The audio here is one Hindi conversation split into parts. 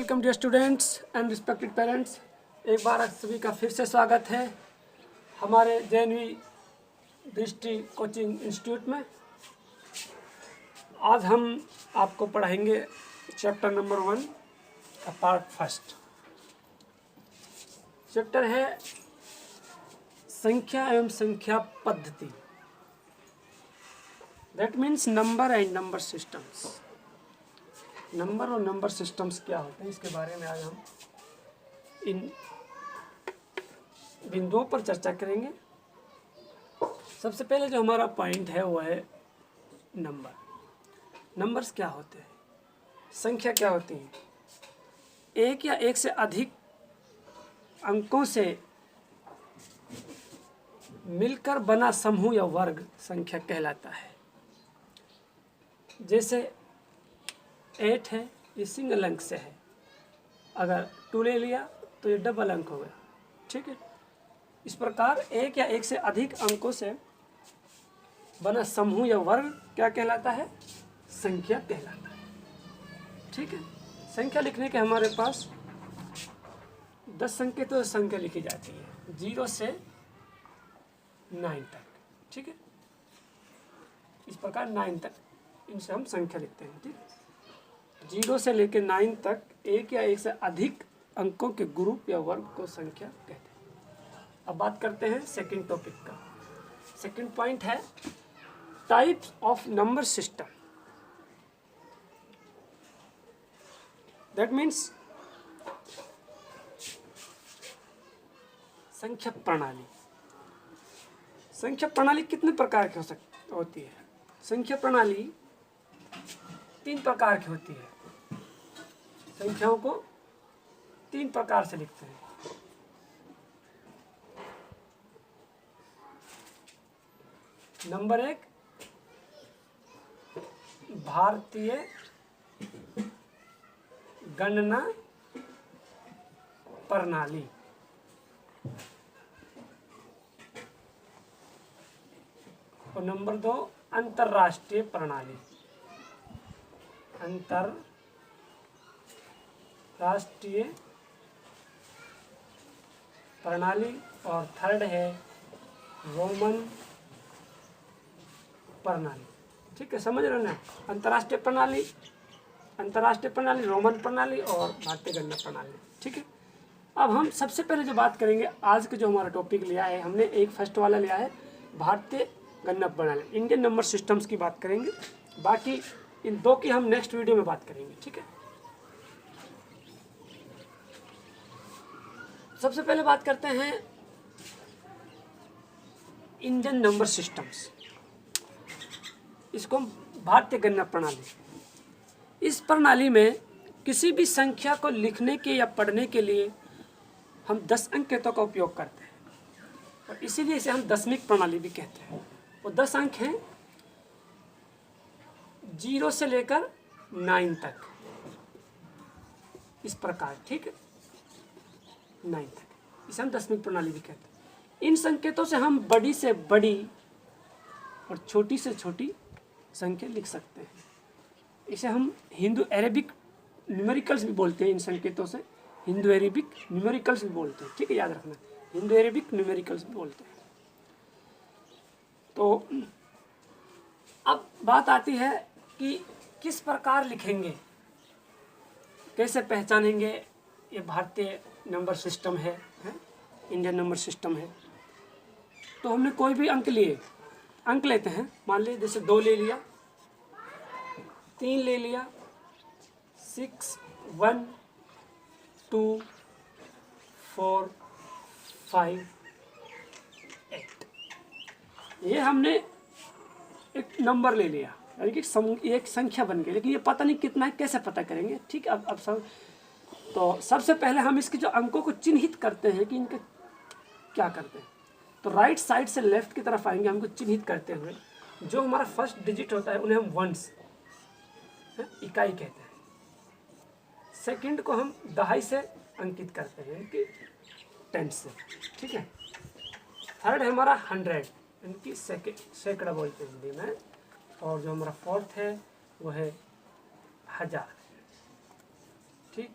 Welcome dear students and respected parents. एक बार आप सभी का फिर से स्वागत है हमारे JNV दृष्टि कोचिंग इंस्टीट्यूट में। आज हम आपको पढ़ाएंगे चैप्टर नंबर 1 का पार्ट फर्स्ट। चैप्टर है संख्या एवं संख्या पद्धति, that means number and number systems. Number और नंबर सिस्टम्स क्या होते हैं, इसके बारे में आज हम इन बिंदुओं पर चर्चा करेंगे। सबसे पहले जो हमारा पॉइंट है वो है नंबर। नंबर्स क्या होते हैं, संख्या क्या होती है? एक या एक से अधिक अंकों से मिलकर बना समूह या वर्ग संख्या कहलाता है। जैसे 8 है, ये सिंगल अंक से है, अगर 2 ले लिया तो ये डबल अंक हो गया। ठीक है, इस प्रकार एक या एक से अधिक अंकों से बना समूह या वर्ग क्या कहलाता है? संख्या कहलाता है। ठीक है, संख्या लिखने के हमारे पास 10 संकेतों से संख्या लिखी जाती है, 0 से 9 तक। ठीक है, इस प्रकार 9 तक इनसे हम संख्या लिखते हैं। ठीक है, 0 से लेकर 9 तक एक या एक से अधिक अंकों के ग्रुप या वर्ग को संख्या कहते हैं। अब बात करते हैं सेकंड टॉपिक का। सेकंड पॉइंट है types of number system, that means संख्या प्रणाली। संख्या प्रणाली कितने प्रकार की होती है? संख्या प्रणाली 3 प्रकार की होती है। संख्याओं को 3 प्रकार से लिखते हैं। नंबर 1 भारतीय गणना प्रणाली। और नंबर 2 अंतरराष्ट्रीय प्रणाली। अंतरराष्ट्रीय प्रणाली। और थर्ड है रोमन प्रणाली। ठीक है, समझ रहे हो ना? अंतरराष्ट्रीय प्रणाली, रोमन प्रणाली और भारतीय गणना प्रणाली। ठीक है, अब हम सबसे पहले जो बात करेंगे, आज का जो हमारा टॉपिक लिया है हमने, एक फर्स्ट वाला लिया है भारतीय गणना प्रणाली, इंडियन नंबर सिस्टम्स की बात करेंगे। बाकी इन 2 की हम नेक्स्ट वीडियो में बात करेंगे। ठीक है, सबसे पहले बात करते हैं इंडियन नंबर सिस्टम्स, इसको भारतीय गणना प्रणाली। इस प्रणाली में किसी भी संख्या को लिखने के या पढ़ने के लिए हम 10 अंकों का उपयोग करते हैं, और इसीलिए इसे हम दशमिक प्रणाली भी कहते हैं। वो 10 अंक हैं 0 से लेकर 9 तक, इस प्रकार। ठीक है, 9 तक इसे हम दशमिक प्रणाली भी कहते हैं। इन संकेतों से हम बड़ी से बड़ी और छोटी से छोटी संख्या लिख सकते हैं। इसे हम हिंदू अरेबिक न्यूमेरिकल्स भी बोलते हैं। इन संकेतों से हिंदू अरेबिक न्यूमेरिकल्स भी बोलते हैं। ठीक है, याद रखना, हिंदू अरेबिक न्यूमेरिकल्स भी बोलते हैं। तो अब बात आती है कि किस प्रकार लिखेंगे, कैसे पहचानेंगे ये भारतीय नंबर सिस्टम है, इंडियन नंबर सिस्टम है। तो हमने कोई भी अंक लेते हैं, मान लीजिए जैसे 2 ले लिया, 3 ले लिया, 6, 1, 2, 4, 5, 8, ये हमने एक नंबर ले लिया, यानी कि एक संख्या बन गई। लेकिन ये पता नहीं कितना है, कैसे पता करेंगे? ठीक है, अब तो सबसे पहले हम इसके जो अंकों को चिन्हित करते हैं कि इनके क्या करते हैं, तो राइट साइड से लेफ्ट की तरफ आएंगे। हमको चिन्हित करते हुए जो हमारा फर्स्ट डिजिट होता है उन्हें हम वंस, इकाई कहते हैं। सेकंड को हम दहाई से अंकित करते हैं, यानी कि 10 से। ठीक है, थर्ड है हमारा 100, यानी कि सैकड़ा बोलते हैं हिंदी में। और जो हमारा फोर्थ है वो है 1000। ठीक,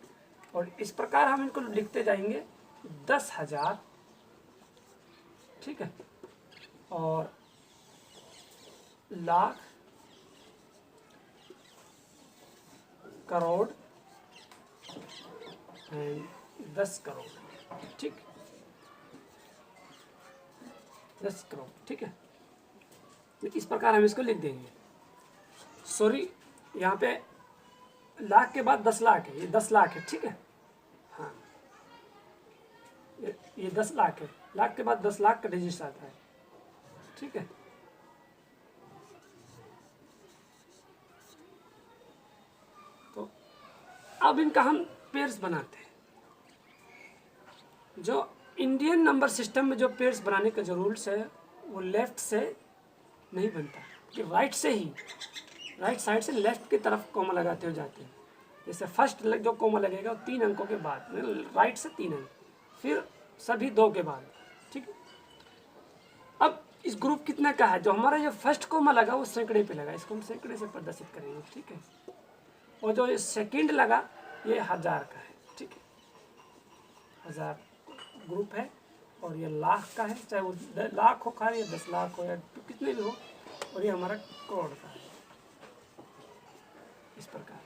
और इस प्रकार हम इनको लिखते जाएंगे 10,000, ठीक है, और लाख, करोड़ एंड 10 करोड़, ठीक, 10 करोड़, ठीक है। इस प्रकार हम इसको लिख देंगे। सॉरी, यहाँ पे लाख के बाद 10 लाख है, ये 10 लाख है, ठीक है, हाँ, ये 10 लाख है, लाख के बाद 10 लाख का डिजिट आता है, ठीक है। तो अब इनका हम पेयर्स बनाते हैं। जो इंडियन नंबर सिस्टम में जो पेयर्स बनाने का जो रूल्स है वो लेफ्ट से नहीं बनता, कि राइट से ही, राइट साइड से लेफ्ट की तरफ कॉमा लगाते हो जाते हैं। जैसे फर्स्ट जो कॉमा लगेगा वो 3 अंकों के बाद, राइट से 3 अंक, फिर सभी 2 के बाद, ठीक है। अब इस ग्रुप कितने का है, जो हमारा जो फर्स्ट कॉमा लगा वो सैकड़े पे लगा, इसको हम सैकड़े से प्रदर्शित करेंगे, ठीक है। और जो सेकंड लगा ये 1000 का है, ठीक है, 1000 ग्रुप है। और ये लाख का है, चाहे वो लाख हो खा या 10 लाख हो या कितने भी हो, और ये हमारा करोड़ का है, इस प्रकार।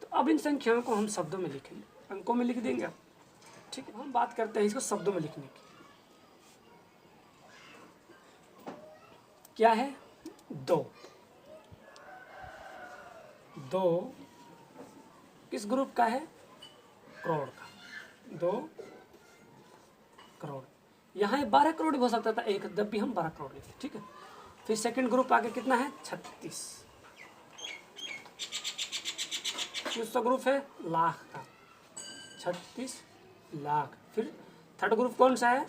तो अब इन संख्याओं को हम शब्दों में लिखेंगे, अंकों में लिख देंगे अब, ठीक है। हम बात करते हैं इसको शब्दों में लिखने की। क्या है, 2 किस ग्रुप का है, करोड़ का, 2 करोड़। यहाँ 12 करोड़ भी हो सकता था एक, जब भी हम 12 करोड़ लिखते, ठीक है। फिर सेकंड ग्रुप आगे कितना है, 36, दूसरा ग्रुप है लाख का, 36 लाख। फिर थर्ड ग्रुप कौन सा है,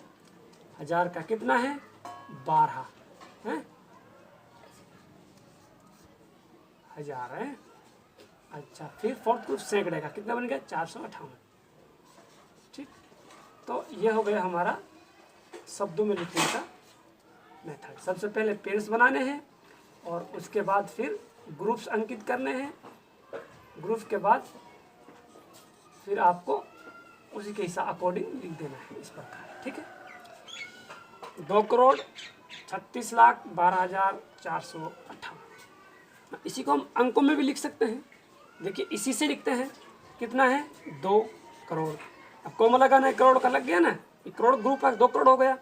1000 का, कितना है, 12 है, 1000 है, अच्छा। फिर फोर्थ ग्रुप सैकड़े का, कितना बन गया, 458, ठीक। तो ये हो गया हमारा शब्दों में लिखने का मेथड। सबसे पहले पेयर्स बनाने हैं और उसके बाद फिर ग्रुप्स अंकित करने हैं, ग्रुप के बाद फिर आपको उसी के हिसाब अकॉर्डिंग लिख देना है, इस प्रकार, ठीक है। 2 करोड़ 36 लाख 12,458। इसी को हम अंकों में भी लिख सकते हैं, देखिए इसी से लिखते हैं, कितना है, 2 करोड़। अब कॉमा लगाना है, करोड़ का लग गया ना, ये करोड़ ग्रुप है, 2 करोड़ हो गया,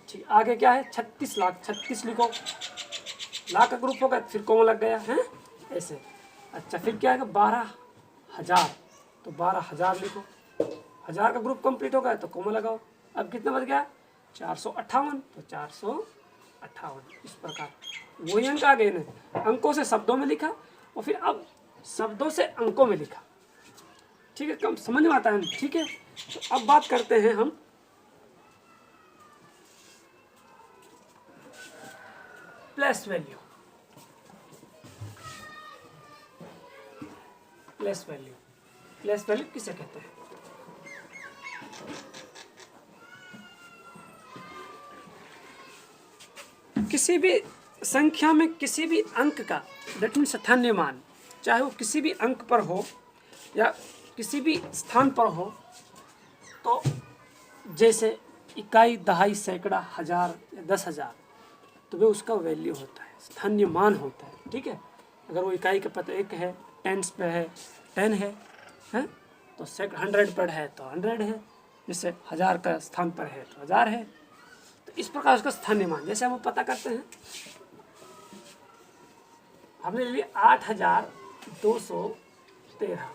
ठीक। आगे क्या है, 36 लाख, 36 लिखो, लाख का ग्रुप होगा, फिर कॉमा लग गया है, ऐसे। अच्छा, फिर क्या है, 12,000, तो 12,000 लिखो, 1000 का ग्रुप कंप्लीट हो गया तो कॉमा लगाओ। अब कितना बच गया, 458, तो 458, इस प्रकार वही अंक आ गए ना। अंकों से शब्दों में लिखा और फिर अब शब्दों से अंकों में लिखा, ठीक है, कम समझ में आता है, ठीक है। तो अब बात करते हैं हम place value. Place value, place value किसे कहते हैं, किसी भी संख्या में किसी भी अंक का, दैट मीन्स स्थानीय मान, चाहे वो किसी भी अंक पर हो या किसी भी स्थान पर हो, तो जैसे इकाई, दहाई, सैकड़ा, 1000 या 10,000, तो वे उसका वैल्यू होता है, स्थानीय मान होता है, ठीक है। अगर वो इकाई का पता 1 है, टेंस पे है, 10 है, तो 100 पर है तो 100 है, जैसे 1000 का स्थान पर है तो 1000 है। तो इस प्रकार उसका स्थानीय मान, जैसे हम पता करते हैं, हमने ले लिया 8,213,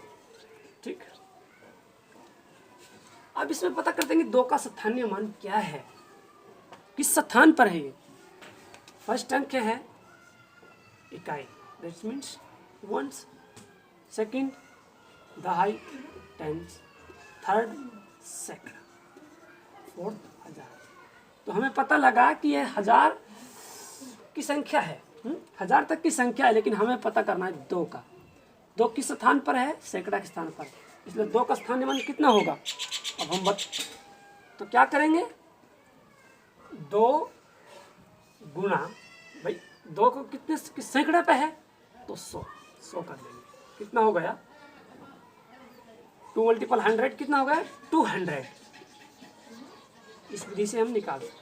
ठीक। अब इसमें पता करते हैं कि 2 का स्थानीय मान क्या है, किस स्थान पर है ये। फर्स्ट अंक है इकाई, दैट मीन्स वंस, सेकंड दहाई, टेंस, थर्ड सैकड़ा, फोर्थ 1000। तो हमें पता लगा कि ये 1000 की संख्या है, 1000 तक की संख्या है, लेकिन हमें पता करना है 2 का। 2 किस स्थान पर है, सैकड़ा के स्थान पर, इसलिए 2 का स्थानीय मान कितना होगा। अब हम तो क्या करेंगे, 2 गुना, भाई 2 को कितने किस सैकड़े पे है, तो 100 कर देंगे, कितना हो गया, 2 मल्टीपल 100 कितना होगा? 200। इस विधि से हम निकाल सकते हैं।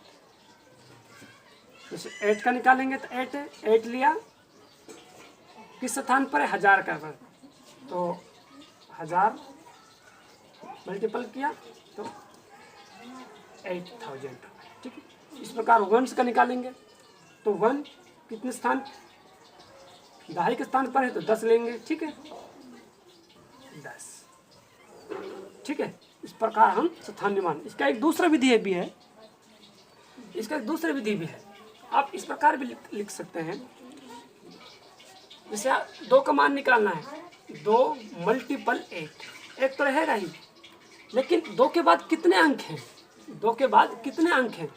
जैसे 8 का निकालेंगे तो 8 है, 8 लिया, किस स्थान पर है? 1000 का पर, तो 1000 मल्टीपल किया तो 8000। ठीक है। इस प्रकार 1 का निकालेंगे तो 1 कितने स्थान? दहाई के स्थान पर है तो 10 लेंगे। ठीक है, 10। ठीक है, इस प्रकार हम स्थानीय मान। इसका एक दूसरा विधि भी है, इसका एक दूसरी विधि भी है। आप इस प्रकार भी लिख सकते हैं, जैसे 2 का मान निकालना है, 2 मल्टीपल 1 तो रहेगा ही, लेकिन 2 के बाद कितने अंक हैं? 2 के बाद कितने अंक हैं?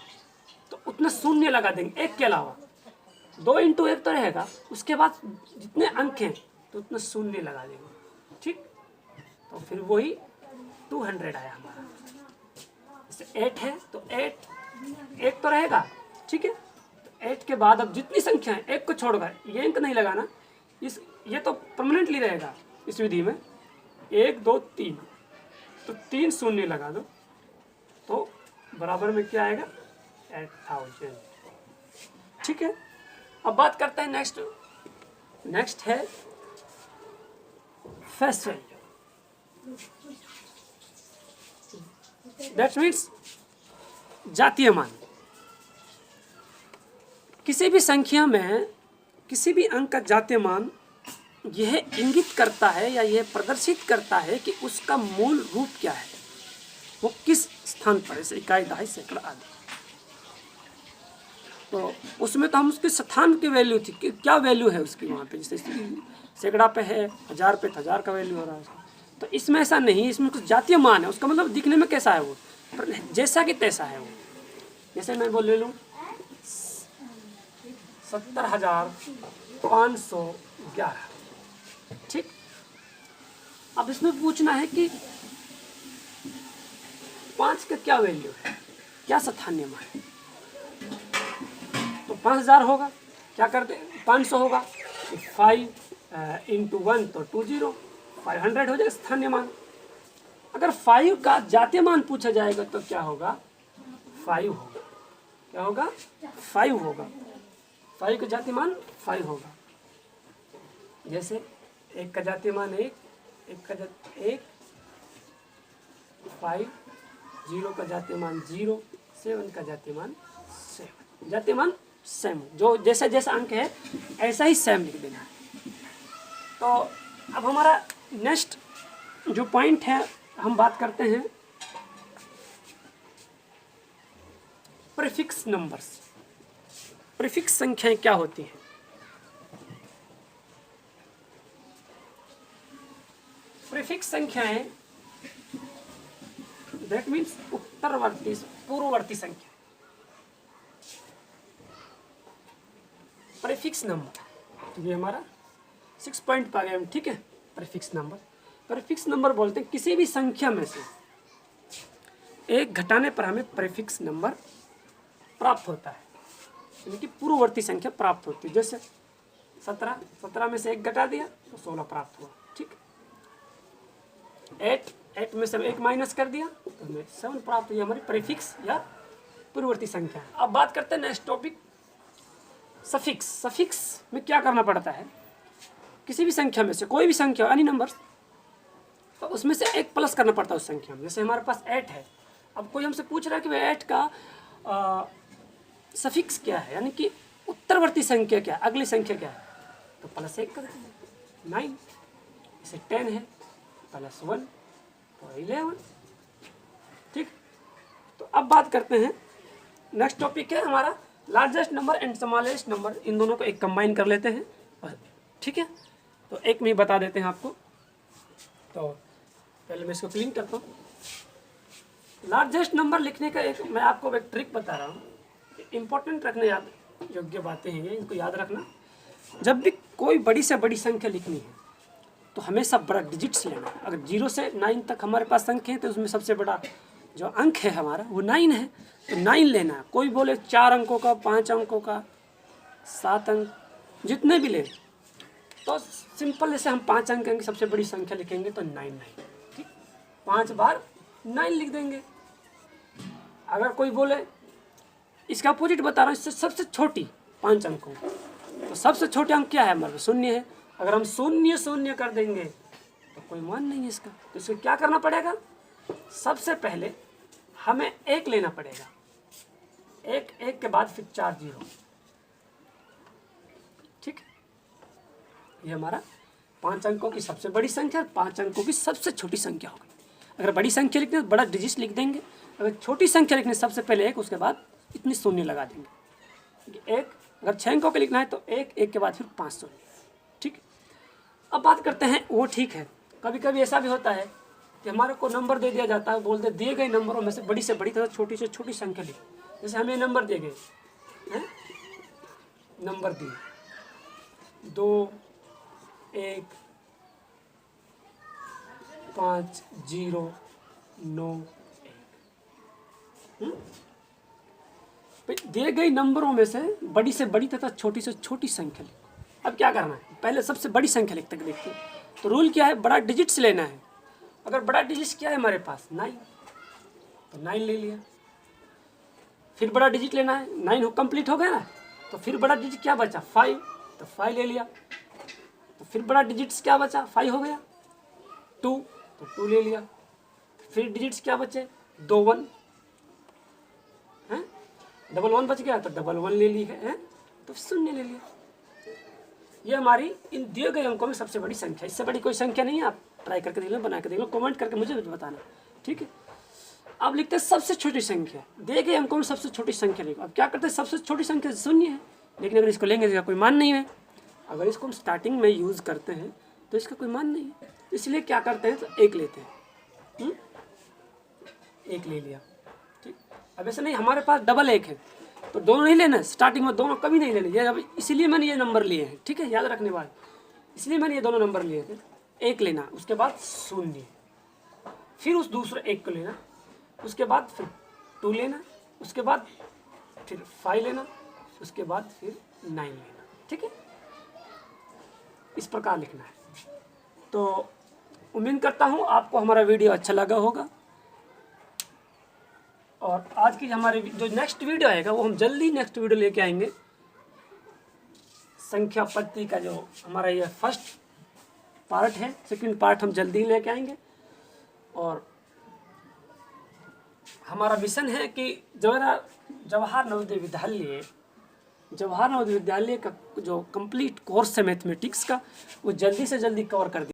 तो उतना शून्य लगा देंगे 1 के अलावा। 2 इंटू 1 तो रहेगा, उसके बाद जितने अंक हैं तो उतना शून्य लगा देंगे। ठीक, तो फिर वही 200 आया हमारा। जैसे 8 है तो 1 तो रहेगा। ठीक है, तो 8 के बाद अब जितनी संख्या है 1 को छोड़कर, ये अंक नहीं लगाना, ये तो परमानेंटली रहेगा इस विधि में। 1 2 3, तो 3 शून्य लगा दो तो बराबर में क्या आएगा? 8000। ठीक है, अब बात करते हैं नेक्स्ट है फेस वैल्यू। दैट मीन्स जातीय मान। किसी भी संख्या में किसी भी अंक का जातीय मान यह इंगित करता है या यह प्रदर्शित करता है कि उसका मूल रूप क्या है, वो किस स्थान पर है, जैसे इकाई, दहाई, सैकड़ा आदि। तो उसमें तो हम उसके स्थान की वैल्यू थी कि क्या वैल्यू है उसकी वहाँ पे, जैसे सैकड़ा पे है, 1000 पे 1000 का वैल्यू हो रहा है। तो इसमें ऐसा नहीं, इसमें कुछ जातीय मान है, उसका मतलब दिखने में कैसा है वो, पर जैसा कि तैसा है वो। जैसे मैं बोल ले लूँ 70,511। ठीक, अब इसमें पूछना है कि 5 का क्या वैल्यू है, क्या स्थानीय मान है। तो 5000 होगा, क्या करते 500 होगा, 5 इंटू 1 तो 20, 500 हो जाएगा स्थानीय मान। अगर 5 का जातीय मान पूछा जाएगा तो क्या होगा? 5 होगा। क्या होगा? 5 होगा। 5 का जातीय मान 5 होगा। जैसे 1 का जातीय मान 1, 5, 0 का जातीय मान 0, 7 का जातीय मान 7। जातीय मान सेम, जो जैसा जैसा अंक है ऐसा ही सेम लिख देना है। तो अब हमारा नेक्स्ट जो पॉइंट है, हम बात करते हैं प्रीफिक्स नंबर्स। प्रीफिक्स संख्याएं क्या होती हैं? प्रीफिक्स संख्याएं दैट मीन्स उत्तरवर्ती, पूर्ववर्ती संख्या। प्रीफिक्स नंबर ये हमारा 6 पॉइंट पा गया हम। ठीक है, प्रीफिक्स नंबर। प्रीफिक्स नंबर बोलते हैं किसी भी संख्या में से एक घटाने पर हमें प्रीफिक्स नंबर प्राप्त होता है, यानी कि पूर्ववर्ती संख्या प्राप्त होती है। जैसे 17 में से 1 घटा दिया तो 16 प्राप्त हुआ। ठीक, 8 में से 1 माइनस कर दिया तो हमें 7 प्राप्त हुई, हमारी प्रीफिक्स या पूर्ववर्ती संख्या। अब बात करते हैं नेक्स्ट टॉपिक, सफिक्स। सफिक्स में क्या करना पड़ता है? किसी भी संख्या में से, कोई भी संख्या एनी नंबर, तो उसमें से 1 प्लस करना पड़ता है उस संख्या में। जैसे हमारे पास 8 है, अब कोई हमसे पूछ रहा है कि भाई 8 का सफिक्स क्या है, यानी कि उत्तरवर्ती संख्या क्या है, अगली संख्या क्या है, तो +1 कर देंगे 9। जैसे 10 है +1 तो 11। ठीक, तो अब बात करते हैं, नेक्स्ट टॉपिक है हमारा largest number and smallest number. इन दोनों को एक कंबाइन कर लेते हैं। ठीक है, तो एक में ही बता देते हैं आपको। तो पहले मैं इसको क्लीन करता हूँ। लार्जेस्ट नंबर लिखने का एक मैं आपको एक ट्रिक बता रहा हूँ, इंपॉर्टेंट रखने याद योग्य बातें हैं ये, इनको याद रखना। जब भी कोई बड़ी से बड़ी संख्या लिखनी है तो हमेशा बड़ा डिजिट्स लेना है। अगर 0 से 9 तक हमारे पास अंक है तो उसमें सबसे बड़ा जो अंक है हमारा वो 9 है, तो 9 लेना है। कोई बोले 4 अंकों का, 5 अंकों का, 7 अंक, जितने भी ले, तो सिंपल जैसे हम 5 अंक की सबसे बड़ी संख्या लिखेंगे तो 99। ठीक, 5 बार 9 लिख देंगे। अगर कोई बोले इसका अपोजिट बता रहा हूँ, इससे सबसे छोटी 5 अंकों, तो सबसे छोटे अंक क्या है हमारे, शून्य है। अगर हम शून्य शून्य कर देंगे तो कोई मान नहीं है इसका। तो इसको क्या करना पड़ेगा, सबसे पहले हमें 1 लेना पड़ेगा, 1 के बाद फिर 4 0। ठीक, ये हमारा 5 अंकों की सबसे बड़ी संख्या, 5 अंकों की सबसे छोटी संख्या होगी। अगर बड़ी संख्या लिखने तो बड़ा डिजिट लिख देंगे, अगर छोटी संख्या लिखने सबसे पहले 1, उसके बाद इतनी शून्य लगा देंगे। 1 अगर 6 अंकों के लिखना है तो 1 के बाद फिर 5 शून्य। ठीक, अब बात करते हैं वो ठीक है। कभी कभी ऐसा भी होता है कि हमारे को नंबर दे दिया जाता है, बोलते दिए गए नंबरों में से बड़ी तथा छोटी से छोटी संख्या लिख। जैसे हमें नंबर दिए गए हैं, नंबर दिए 2 1 5 0 9 1। दिए गए नंबरों में से बड़ी तथा छोटी से छोटी संख्या लिखो। अब क्या करना है, पहले सबसे बड़ी संख्या लिखते देखते हैं। तो रूल क्या है, बड़ा डिजिट्स लेना है। अगर बड़ा डिजिट क्या है हमारे पास 9, तो 9 ले लिया। फिर बड़ा डिजिट लेना है, 9 कंप्लीट हो गया ना, तो फिर बड़ा डिजिट क्या बचा 5, तो 5 ले लिया। तो फिर बड़ा डिजिट्स क्या बचा 5 हो गया। 2, तो 2 ले लिया। फिर डिजिट्स क्या बचे 2 1 हैं, 1 1 बच गया तो 1 1 ले ली है, तो 0 ले लिया। ये हमारी इन दिए गए अंकों में सबसे बड़ी संख्या। इससे बड़ी कोई संख्या नहीं है। आप ट्राई करके देख लो, बना के देख लो, कमेंट करके मुझे बताना। ठीक है, अब लिखते हैं सबसे छोटी संख्या। दिए गए अंकों में सबसे छोटी संख्या लिखो। अब क्या करते हैं, सबसे छोटी संख्या 0 है, लेकिन अगर इसको लेंगे तो इसका कोई मान नहीं है। अगर इसको हम स्टार्टिंग में यूज़ करते हैं तो इसका कोई मान नहीं है, इसलिए क्या करते हैं तो 1 लेते हैं। 1 ले लिया। ठीक, अब ऐसा नहीं हमारे पास डबल 1 है तो दोनों नहीं लेना, स्टार्टिंग में दोनों कभी नहीं लेने। ये अब इसीलिए मैंने ये नंबर लिए हैं। ठीक है, याद रखने वाले, इसलिए मैंने ये दोनों नंबर लिए थे। 1 लेना, उसके बाद 0, फिर उस दूसरे 1 को लेना, उसके बाद फिर 2 लेना, उसके बाद फिर 5 लेना, उसके बाद फिर 9 लेना। ठीक है, इस प्रकार लिखना है। तो उम्मीद करता हूँ आपको हमारा वीडियो अच्छा लगा होगा। और आज की हमारे जो नेक्स्ट वीडियो आएगा वो हम जल्दी नेक्स्ट वीडियो लेके आएंगे। संख्या पद्धति का जो हमारा ये फर्स्ट पार्ट है, सेकंड पार्ट हम जल्दी ही लेके आएंगे। और हमारा मिशन है कि जवाहर नवोदय विद्यालय का जो कंप्लीट कोर्स है मैथमेटिक्स का, वो जल्दी से जल्दी कवर कर दिया।